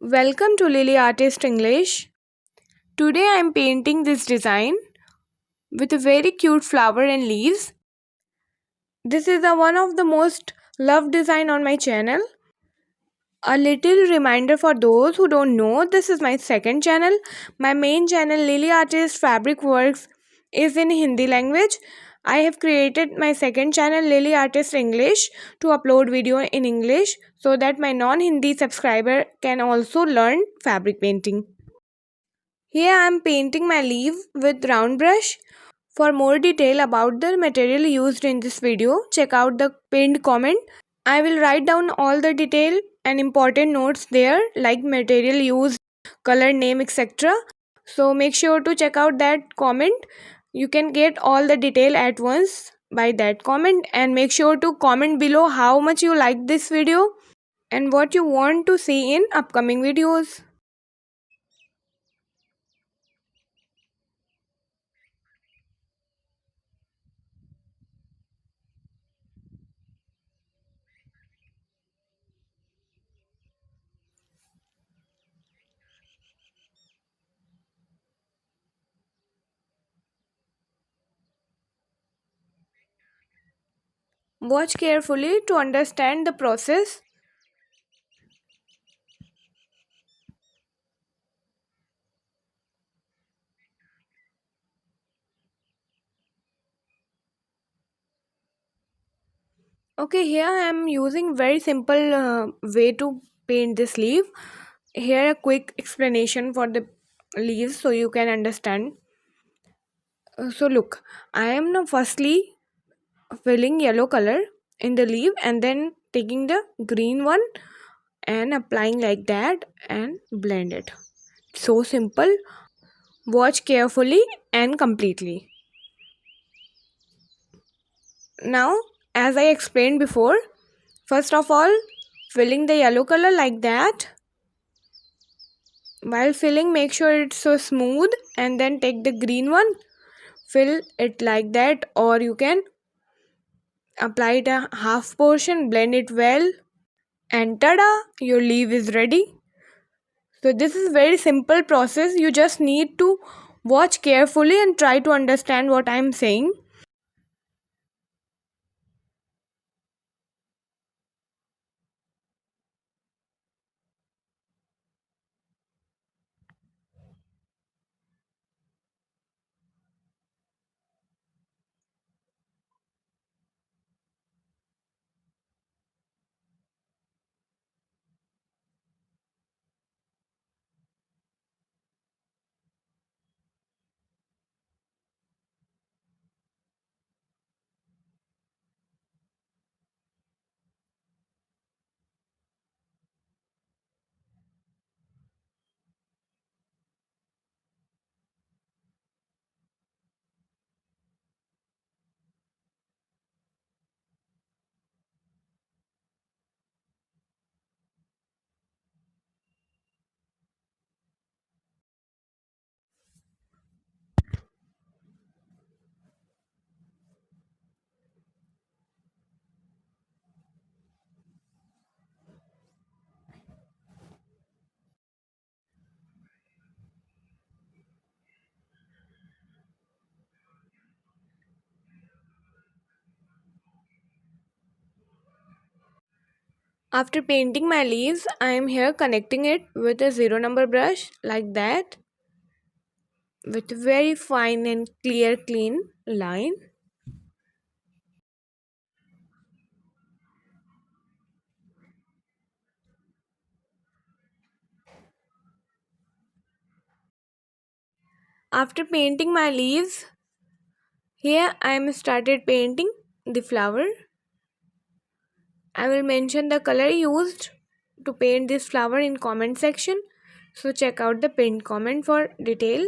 Welcome to Lily Artist English. Today I am painting this design with a very cute flower and leaves. This is one of the most loved design on my channel. A little reminder for those who don't know, this is my second channel. My main channel Lily Artist Fabric Works is in Hindi language. I have created my second channel Lily Artist English to upload video in English so that my non-Hindi subscriber can also learn fabric painting. Here I am painting my leaf with round brush. For more detail about the material used in this video, check out the pinned comment. I will write down all the detail and important notes there like material used, color name, etc. So make sure to check out that comment. You can get all the detail at once by that comment, and make sure to comment below how much you like this video and what you want to see in upcoming videos. Watch carefully to understand the process. Okay, here I am using very simple way to paint this leaf. Here a quick explanation for the leaves so you can understand. So look, I am now firstly filling yellow color in the leaf and then taking the green one and applying like that and blend it. So simple. Watch carefully and completely. Now, as I explained before, first of all, filling the yellow color like that. While filling, make sure it's so smooth and then take the green one, fill it like that, or you can apply it a half portion, blend it well, and tada, your leaf is ready. So this is very simple process. You just need to watch carefully and try to understand what I am saying. After painting my leaves, I am here connecting it with a zero number brush like that with very fine and clear clean line. After painting my leaves, here I am started painting the flower. I will mention the color used to paint this flower in comment section. So check out the pinned comment for detail.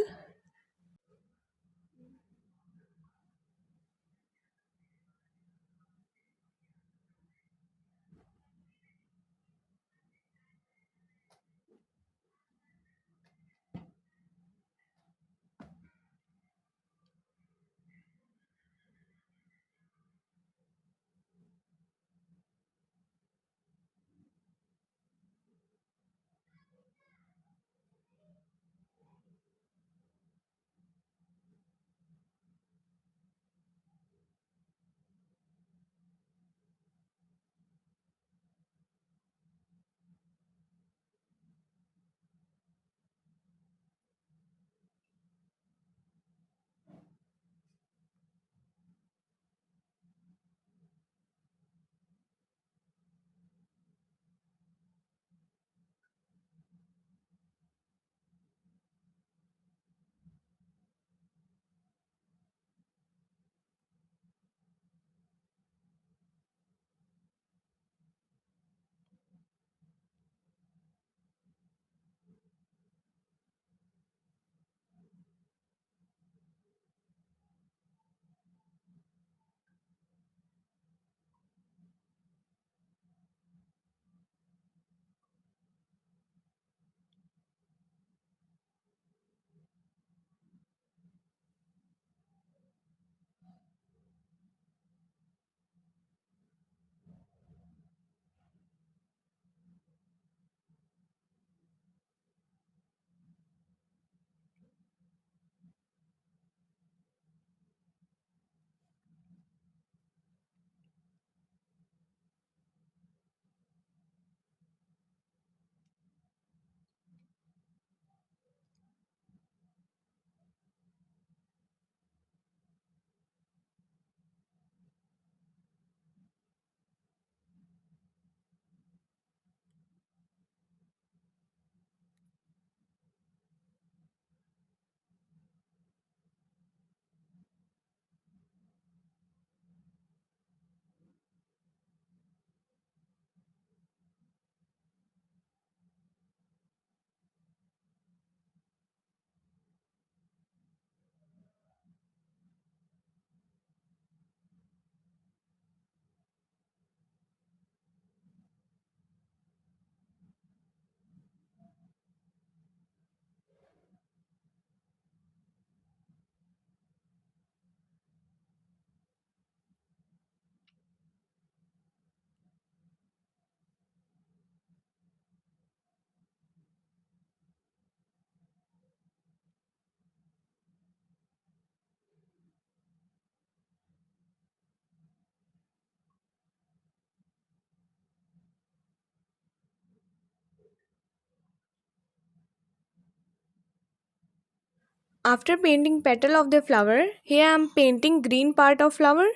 After painting petal of the flower, here I am painting green part of flower.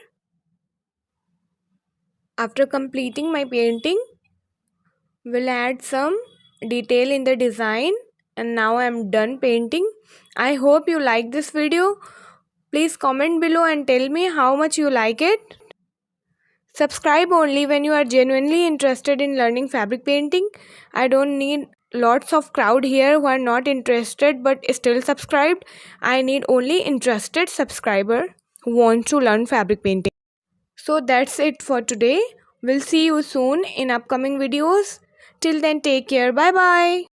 After completing my painting, we'll add some detail in the design, and now I am done painting. I hope you like this video. Please comment below and tell me how much you like it. Subscribe only when you are genuinely interested in learning fabric painting. I don't need lots of crowd here who are not interested but still subscribed. I need only interested subscriber who want to learn fabric painting. So that's it for today. We'll see you soon in upcoming videos. Till then, take care. Bye bye.